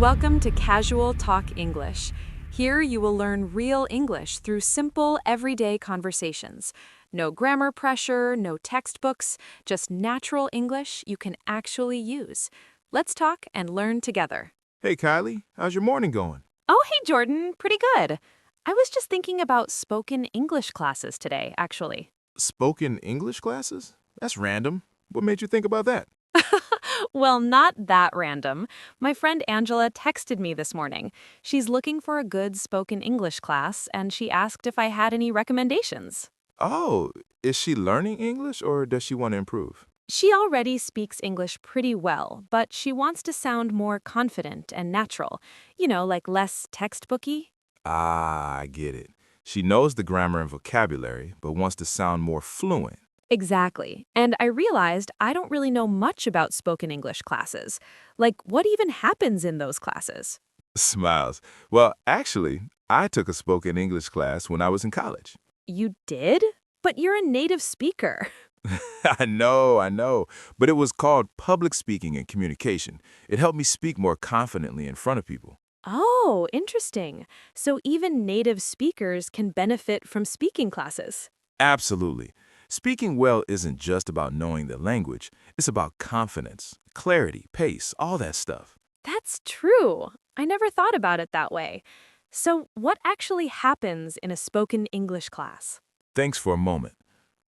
Welcome to Casual Talk English. Here you will learn real English through simple, everyday conversations. No grammar pressure, no textbooks, just natural English you can actually use. Let's talk and learn together. Hey, Kylie, how's your morning going? Oh, hey, Jordan. Pretty good. I was just thinking about spoken English classes today, actually. Spoken English classes? That's random. What made you think about that? Well, not that random. My friend Angela texted me this morning. She's looking for a good spoken English class, and she asked if I had any recommendations. Oh, is she learning English or does she want to improve? She already speaks English pretty well, but she wants to sound more confident and natural. Like less textbooky. Ah, I get it. She knows the grammar and vocabulary, but wants to sound more fluent. Exactly. And I realized I don't really know much about spoken English classes. Like, what even happens in those classes? Smiles. Well, actually, I took a spoken English class when I was in college. You did? But you're a native speaker. I know. But it was called public speaking and communication. It helped me speak more confidently in front of people. Oh, interesting. So even native speakers can benefit from speaking classes. Absolutely. Speaking well isn't just about knowing the language. It's about confidence, clarity, pace, all that stuff. That's true. I never thought about it that way. So what actually happens in a spoken English class? Thanks for a moment.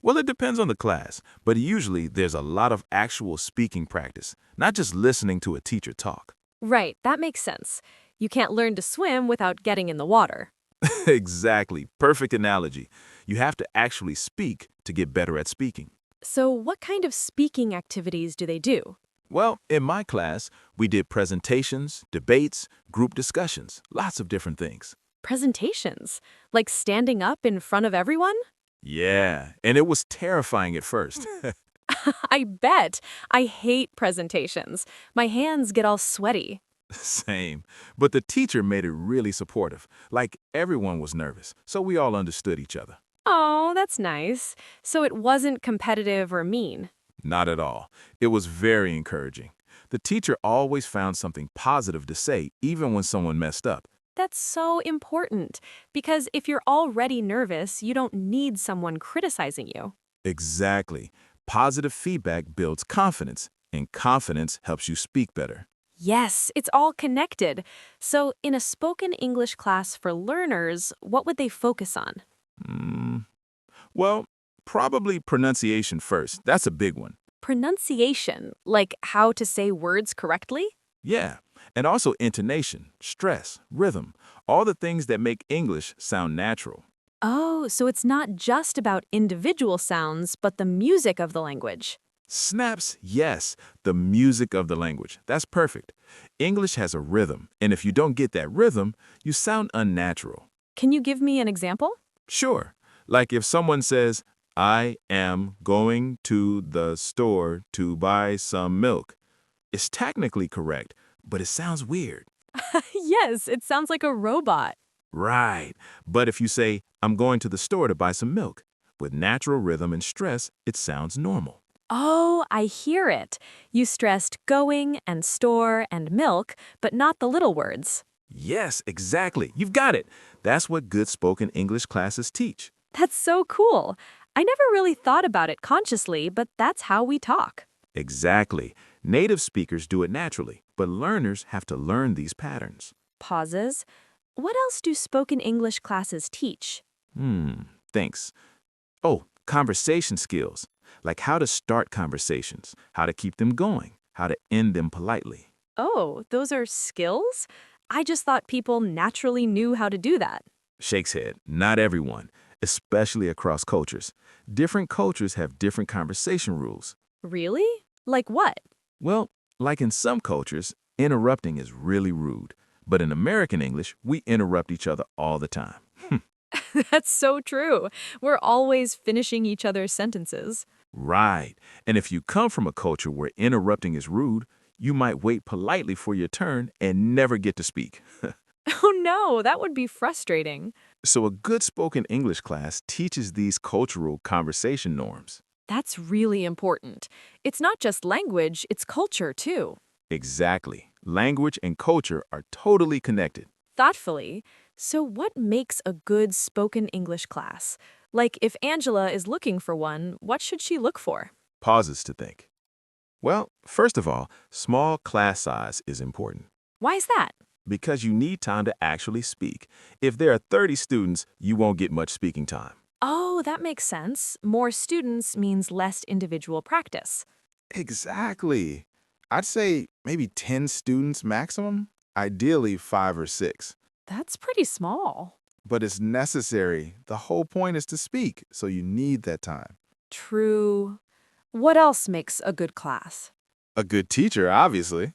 Well, it depends on the class, but usually there's a lot of actual speaking practice, not just listening to a teacher talk. Right, that makes sense. You can't learn to swim without getting in the water. Exactly. Perfect analogy. You have to actually speak to get better at speaking. So what kind of speaking activities do they do? Well, in my class, we did presentations, debates, group discussions, lots of different things. Presentations? Like standing up in front of everyone? Yeah, and it was terrifying at first. I bet. I hate presentations. My hands get all sweaty. Same. But the teacher made it really supportive. Like everyone was nervous, so we all understood each other. Oh, that's nice. So it wasn't competitive or mean. Not at all. It was very encouraging. The teacher always found something positive to say, even when someone messed up. That's so important, because if you're already nervous, you don't need someone criticizing you. Exactly. Positive feedback builds confidence, and confidence helps you speak better. Yes, it's all connected. So in a spoken English class for learners, what would they focus on? Well, probably pronunciation first. That's a big one. Pronunciation, like how to say words correctly? Yeah, and also intonation, stress, rhythm, all the things that make English sound natural. Oh, so it's not just about individual sounds, but the music of the language. Snaps, yes, the music of the language. That's perfect. English has a rhythm, and if you don't get that rhythm, you sound unnatural. Can you give me an example? Sure, like if someone says, I am going to the store to buy some milk. It's technically correct, but it sounds weird. Yes, it sounds like a robot. Right, but if you say, I'm going to the store to buy some milk, with natural rhythm and stress, it sounds normal. Oh, I hear it. You stressed going and store and milk, but not the little words. Yes, exactly. You've got it. That's what good spoken English classes teach. That's so cool. I never really thought about it consciously, but that's how we talk. Exactly. Native speakers do it naturally, but learners have to learn these patterns. Pauses. What else do spoken English classes teach? Thanks. Oh, conversation skills, like how to start conversations, how to keep them going, how to end them politely. Oh, those are skills? I just thought people naturally knew how to do that. Shakes head. Not everyone, especially across cultures. Different cultures have different conversation rules. Really? Like what? Well, like in some cultures, interrupting is really rude. But in American English, we interrupt each other all the time. That's so true. We're always finishing each other's sentences. Right. And if you come from a culture where interrupting is rude, you might wait politely for your turn and never get to speak. Oh no, that would be frustrating. So a good spoken English class teaches these cultural conversation norms. That's really important. It's not just language, it's culture too. Exactly. Language and culture are totally connected. Thoughtfully. So, what makes a good spoken English class? Like, if Angela is looking for one, what should she look for? Pauses to think. Well, first of all, small class size is important Why is that? because you need time to actually speak. If there are 30 students, you won't get much speaking time. Oh, that makes sense. More students means less individual practice. Exactly. I'd say maybe 10 students maximum, ideally 5 or 6. That's pretty small. But it's necessary. The whole point is to speak, so you need that time. True. What else makes a good class? A good teacher, obviously.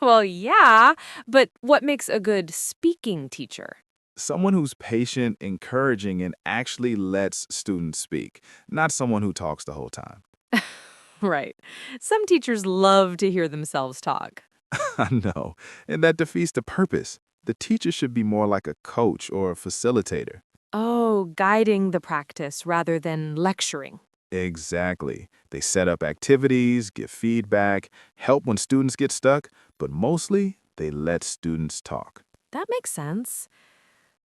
Well, yeah, but what makes a good speaking teacher? Someone who's patient, encouraging, and actually lets students speak, not someone who talks the whole time. Right. Some teachers love to hear themselves talk. I know, and that defeats the purpose. The teacher should be more like a coach or a facilitator. Oh, guiding the practice rather than lecturing. Exactly. They set up activities, give feedback, help when students get stuck, but mostly they let students talk. That makes sense.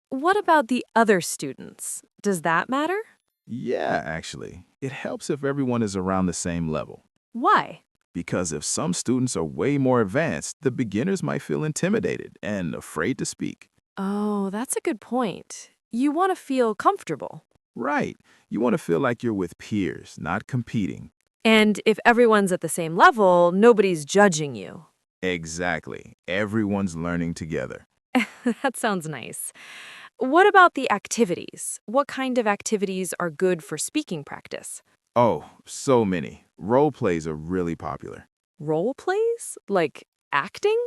What about the other students? Does that matter? Yeah, actually, it helps if everyone is around the same level. Why? Because if some students are way more advanced, the beginners might feel intimidated and afraid to speak. Oh, that's a good point. You want to feel comfortable. Right. You want to feel like you're with peers, not competing. And if everyone's at the same level, nobody's judging you. Exactly. Everyone's learning together. That sounds nice. What about the activities? What kind of activities are good for speaking practice? Oh, so many. Role plays are really popular. Role plays? Like acting?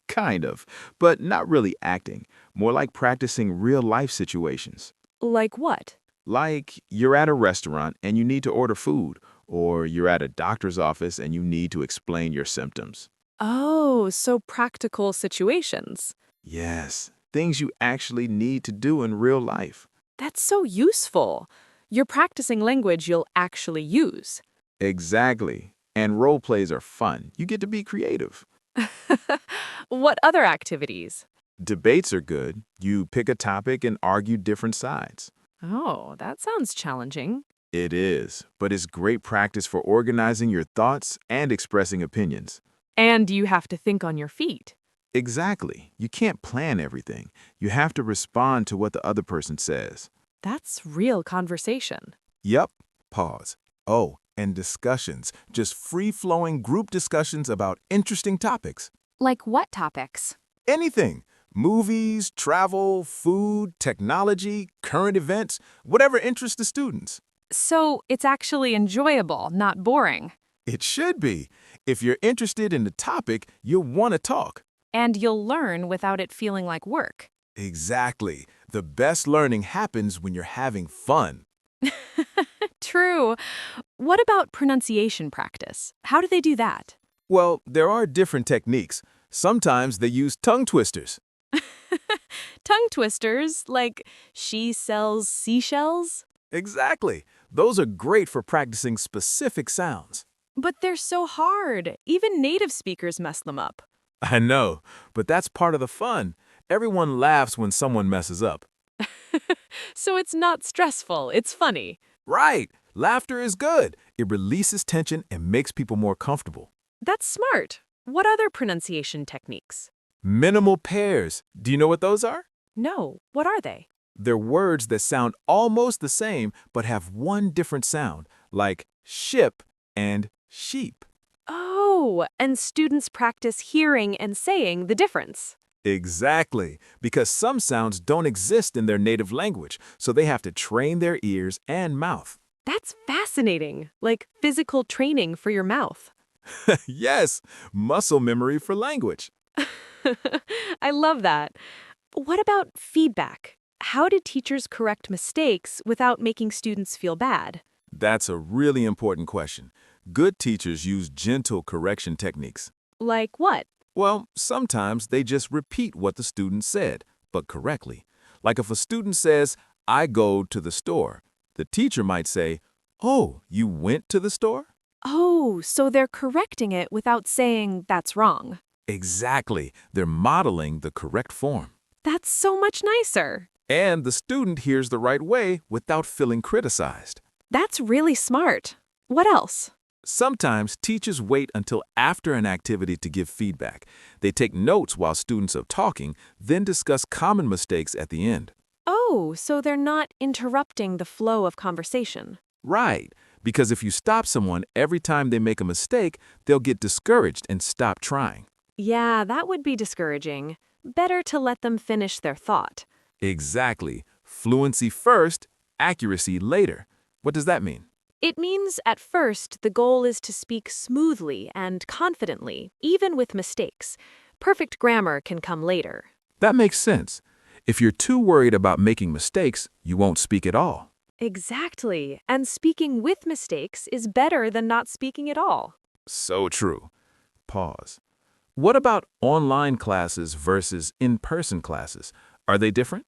Kind of, but not really acting. More like practicing real life situations. Like what? Like you're at a restaurant and you need to order food, or you're at a doctor's office and you need to explain your symptoms. Oh, so practical situations. Yes, things you actually need to do in real life. That's so useful. You're practicing language you'll actually use. Exactly. And role plays are fun. You get to be creative. What other activities? Debates are good. You pick a topic and argue different sides. Oh, that sounds challenging. It is, but it's great practice for organizing your thoughts and expressing opinions. And you have to think on your feet. Exactly. You can't plan everything. You have to respond to what the other person says. That's real conversation. Yup. Pause. Oh, and discussions. Just free-flowing group discussions about interesting topics. Like what topics? Anything. Movies, travel, food, technology, current events, whatever interests the students. So it's actually enjoyable, not boring. It should be. If you're interested in the topic, you'll want to talk. And you'll learn without it feeling like work. Exactly. The best learning happens when you're having fun. True. What about pronunciation practice? How do they do that? Well, there are different techniques. Sometimes they use tongue twisters. Tongue twisters, like she sells seashells? Exactly. Those are great for practicing specific sounds. But they're so hard. Even native speakers mess them up. I know, but that's part of the fun. Everyone laughs when someone messes up. So it's not stressful, it's funny. Right. Laughter is good. It releases tension and makes people more comfortable. That's smart. What other pronunciation techniques? Minimal pairs. Do you know what those are? No, what are they? They're words that sound almost the same but have one different sound, like ship and sheep. Oh, and students practice hearing and saying the difference. Exactly, because some sounds don't exist in their native language, so they have to train their ears and mouth. That's fascinating, like physical training for your mouth. Yes, muscle memory for language. I love that. What about feedback? How do teachers correct mistakes without making students feel bad? That's a really important question. Good teachers use gentle correction techniques. Like what? Well, sometimes they just repeat what the student said, but correctly. Like if a student says, I go to the store, the teacher might say, Oh, you went to the store? Oh, so they're correcting it without saying that's wrong. Exactly. They're modeling the correct form. That's so much nicer. And the student hears the right way without feeling criticized. That's really smart. What else? Sometimes teachers wait until after an activity to give feedback. They take notes while students are talking, then discuss common mistakes at the end. Oh, so they're not interrupting the flow of conversation. Right, because if you stop someone every time they make a mistake, they'll get discouraged and stop trying. Yeah, that would be discouraging. Better to let them finish their thought. Exactly. Fluency first, accuracy later. What does that mean? It means at first the goal is to speak smoothly and confidently, even with mistakes. Perfect grammar can come later. That makes sense. If you're too worried about making mistakes, you won't speak at all. Exactly, and speaking with mistakes is better than not speaking at all. So true. Pause. What about online classes versus in-person classes? Are they different?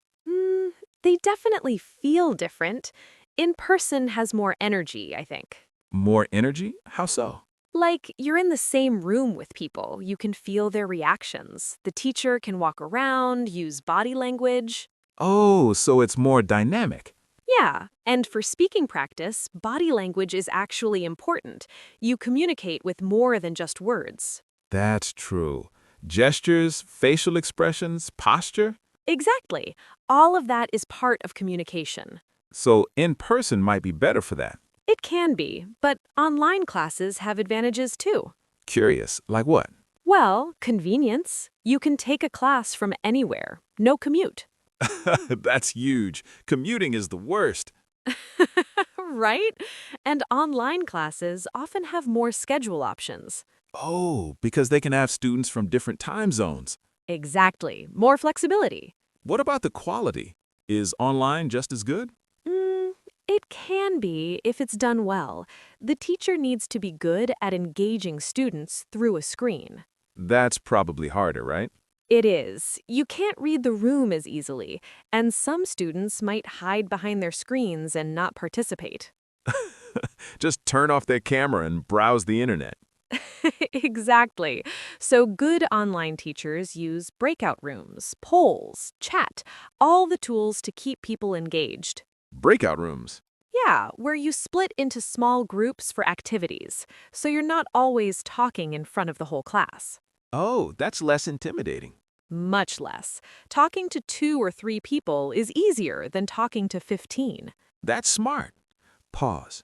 They definitely feel different. In person has more energy, I think. More energy? How so? Like, you're in the same room with people, you can feel their reactions. The teacher can walk around, use body language. Oh, so it's more dynamic. Yeah, and for speaking practice, body language is actually important. You communicate with more than just words. That's true. Gestures, facial expressions, posture? Exactly. All of that is part of communication. So in-person might be better for that. It can be, but online classes have advantages too. Curious, like what? Well, convenience. You can take a class from anywhere. No commute. That's huge. Commuting is the worst. Right? And online classes often have more schedule options. Oh, because they can have students from different time zones. Exactly. More flexibility. What about the quality? Is online just as good? Mm, it can be if it's done well. The teacher needs to be good at engaging students through a screen. That's probably harder, right? It is. You can't read the room as easily, and some students might hide behind their screens and not participate. Just turn off their camera and browse the internet. Exactly. So good online teachers use breakout rooms, polls, chat, all the tools to keep people engaged. Breakout rooms. Yeah, where you split into small groups for activities, so you're not always talking in front of the whole class. Oh, that's less intimidating. Much less. Talking to 2 or 3 people is easier than talking to 15. That's smart. Pause.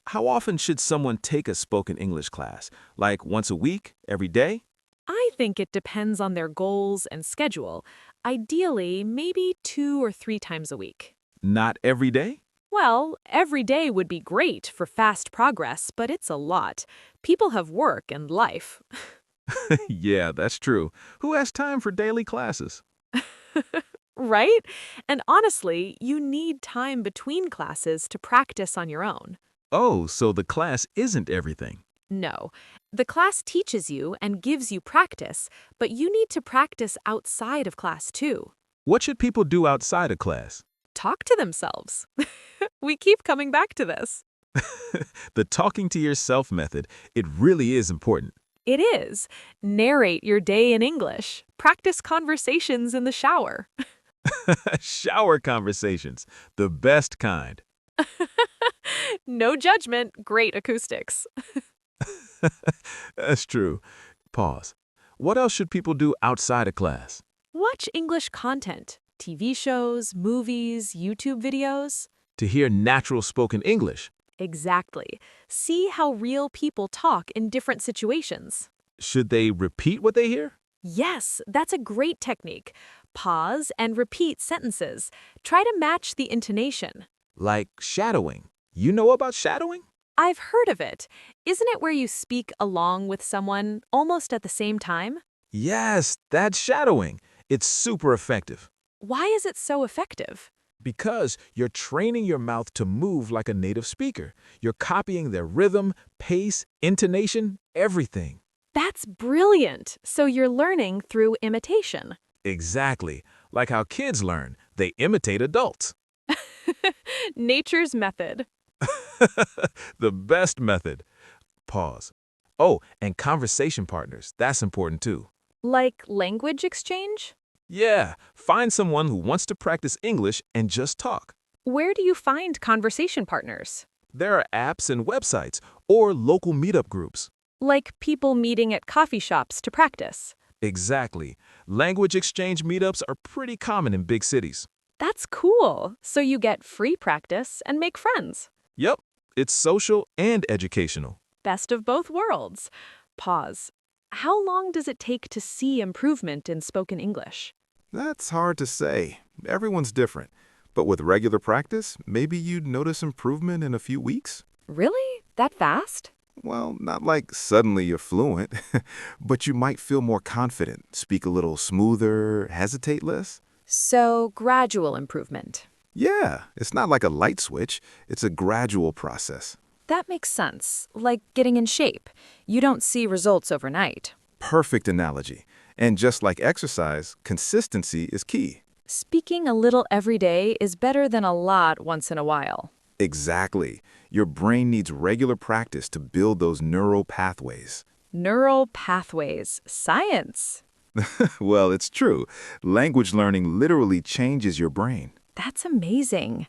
How often should someone take a spoken English class? Like once a week? Every day? I think it depends on their goals and schedule. Ideally, maybe 2 or 3 times a week. Not every day? Well, every day would be great for fast progress, but it's a lot. People have work and life. Yeah, that's true. Who has time for daily classes? Right? And honestly, you need time between classes to practice on your own. Oh, so the class isn't everything. No. The class teaches you and gives you practice, but you need to practice outside of class too. What should people do outside of class? Talk to themselves. We keep coming back to this. The talking to yourself method, it really is important. It is. Narrate your day in English. Practice conversations in the shower. Shower conversations, the best kind. No judgment, great acoustics. That's true. Pause. What else should people do outside of class? Watch English content. TV shows, movies, YouTube videos. To hear natural spoken English. Exactly. See how real people talk in different situations. Should they repeat what they hear? Yes, that's a great technique. Pause and repeat sentences. Try to match the intonation. Like shadowing. You know about shadowing? I've heard of it. Isn't it where you speak along with someone almost at the same time? Yes, that's shadowing. It's super effective. Why is it so effective? Because you're training your mouth to move like a native speaker. You're copying their rhythm, pace, intonation, everything. That's brilliant. So you're learning through imitation. Exactly. Like how kids learn. They imitate adults. Nature's method. The best method. Pause. Oh, and conversation partners. That's important too. Like language exchange? Yeah, find someone who wants to practice English and just talk. Where do you find conversation partners? There are apps and websites or local meetup groups. Like people meeting at coffee shops to practice. Exactly. Language exchange meetups are pretty common in big cities. That's cool. So you get free practice and make friends. Yep, it's social and educational. Best of both worlds. Pause. How long does it take to see improvement in spoken English? That's hard to say. Everyone's different. But with regular practice, maybe you'd notice improvement in a few weeks. Really? That fast? Well, not like suddenly you're fluent, but you might feel more confident, speak a little smoother, hesitate less. So, gradual improvement. Yeah, it's not like a light switch. It's a gradual process. That makes sense. Like getting in shape. You don't see results overnight. Perfect analogy. And just like exercise, consistency is key. Speaking a little every day is better than a lot once in a while. Exactly. Your brain needs regular practice to build those neural pathways. Neural pathways. Science. Well, it's true. Language learning literally changes your brain. That's amazing.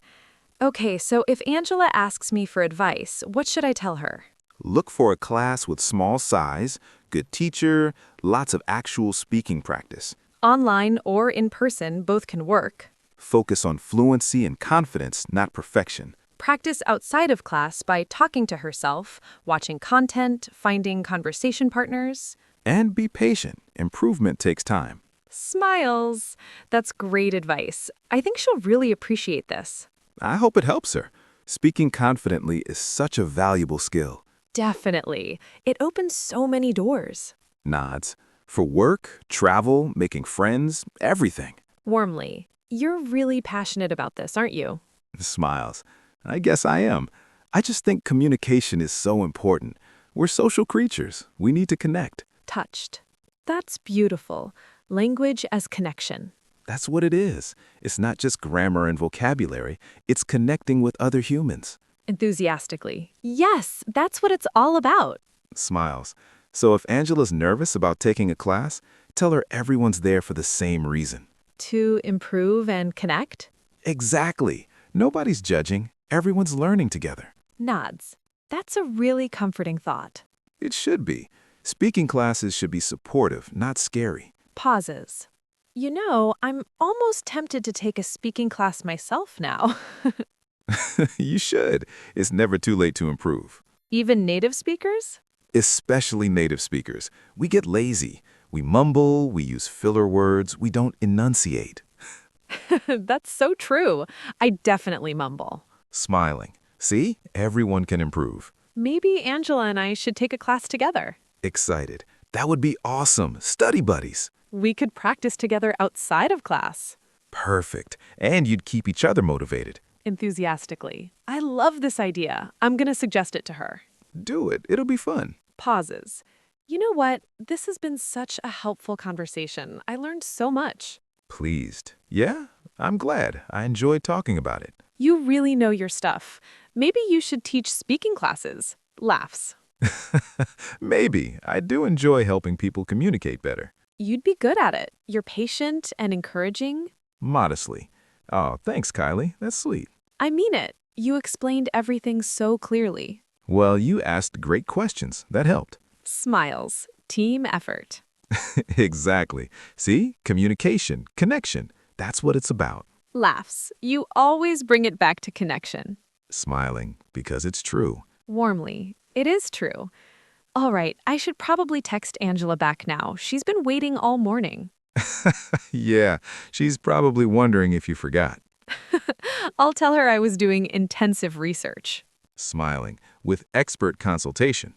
Okay, so if Angela asks me for advice, what should I tell her? Look for a class with small size, good teacher, lots of actual speaking practice. Online or in person, both can work. Focus on fluency and confidence, not perfection. Practice outside of class by talking to herself, watching content, finding conversation partners. And be patient. Improvement takes time. Smiles. That's great advice. I think she'll really appreciate this. I hope it helps her. Speaking confidently is such a valuable skill. Definitely. It opens so many doors. Nods. For work, travel, making friends, everything. Warmly. You're really passionate about this, aren't you? Smiles. I guess I am. I just think communication is so important. We're social creatures. We need to connect. Touched. That's beautiful. Language as connection. That's what it is. It's not just grammar and vocabulary. It's connecting with other humans. Enthusiastically. Yes, that's what it's all about. Smiles. So if Angela's nervous about taking a class, tell her everyone's there for the same reason. To improve and connect? Exactly. Nobody's judging. Everyone's learning together. Nods. That's a really comforting thought. It should be. Speaking classes should be supportive, not scary. Pauses. You know, I'm almost tempted to take a speaking class myself now. You should. It's never too late to improve. Even native speakers? Especially native speakers. We get lazy. We mumble, we use filler words, we don't enunciate. That's so true. I definitely mumble. Smiling. See? Everyone can improve. Maybe Angela and I should take a class together. Excited. That would be awesome. Study buddies. We could practice together outside of class. Perfect. And you'd keep each other motivated. Enthusiastically. I love this idea. I'm going to suggest it to her. Do it. It'll be fun. Pauses. You know what? This has been such a helpful conversation. I learned so much. Pleased. Yeah, I'm glad. I enjoyed talking about it. You really know your stuff. Maybe you should teach speaking classes. Laughs. Maybe. I do enjoy helping people communicate better. You'd be good at it. You're patient and encouraging. Modestly. Oh, thanks, Kylie. That's sweet. I mean it. You explained everything so clearly. Well, you asked great questions. That helped. Smiles. Team effort. Exactly. See? Communication, connection. That's what it's about. Laughs. You always bring it back to connection. Smiling, because it's true. Warmly. It is true. All right, I should probably text Angela back now. She's been waiting all morning. Yeah, she's probably wondering if you forgot. I'll tell her I was doing intensive research. Smiling, with expert consultation.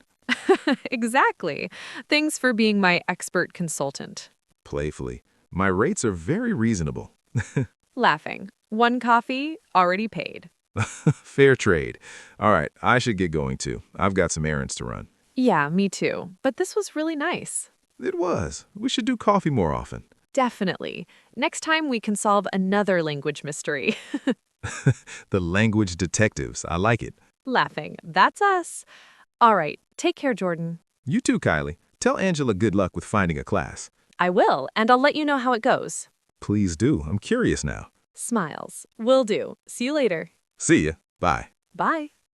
Exactly. Thanks for being my expert consultant. Playfully, my rates are very reasonable. Laughing. 1 coffee, already paid. Fair trade. All right, I should get going too. I've got some errands to run. Yeah, me too. But this was really nice. It was. We should do coffee more often. Definitely. Next time we can solve another language mystery. The language detectives. I like it. Laughing. That's us. All right, take care, Jordan. You too, Kylie. Tell Angela good luck with finding a class. I will, and I'll let you know how it goes. Please do. I'm curious now. Smiles. Will do. See you later. See ya. Bye. Bye.